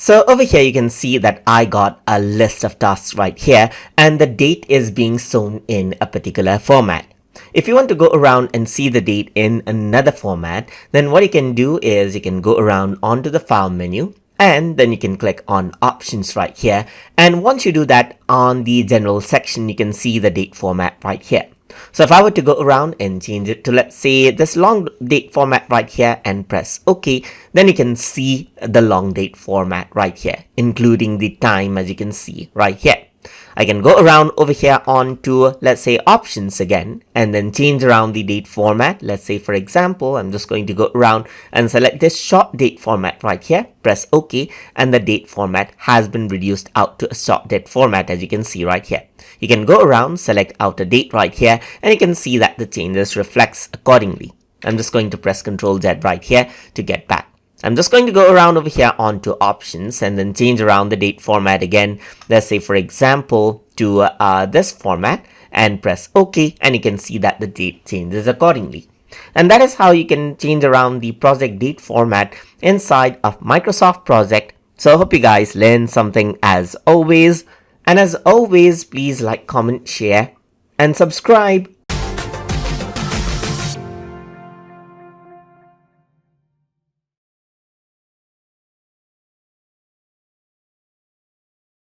So over here you can see that I got a list of tasks right here and the date is being shown in a particular format. If you want to go around and see the date in another format, then what you can do is you can go around onto the file menu and then you can click on options right here. And once you do that, on the general section, you can see the date format right here. So if I were to go around and change it to, let's say, this long date format right here and press OK, then you can see the long date format right here, including the time, as you can see right here. I can go around over here onto, let's say, options again, and then change around the date format. Let's say, for example, I'm just going to go around and select this short date format right here, press OK, and the date format has been reduced out to a short date format, as you can see right here. You can go around, select outer date right here, and you can see that the changes reflects accordingly. I'm just going to press Ctrl Z right here to get back. I'm just going to go around over here onto options and then change around the date format again. Let's say, for example, to this format and press OK, and you can see that the date changes accordingly. And that is how you can change around the project date format inside of Microsoft Project. So I hope you guys learned something as always. And as always, please like, comment, share, and subscribe.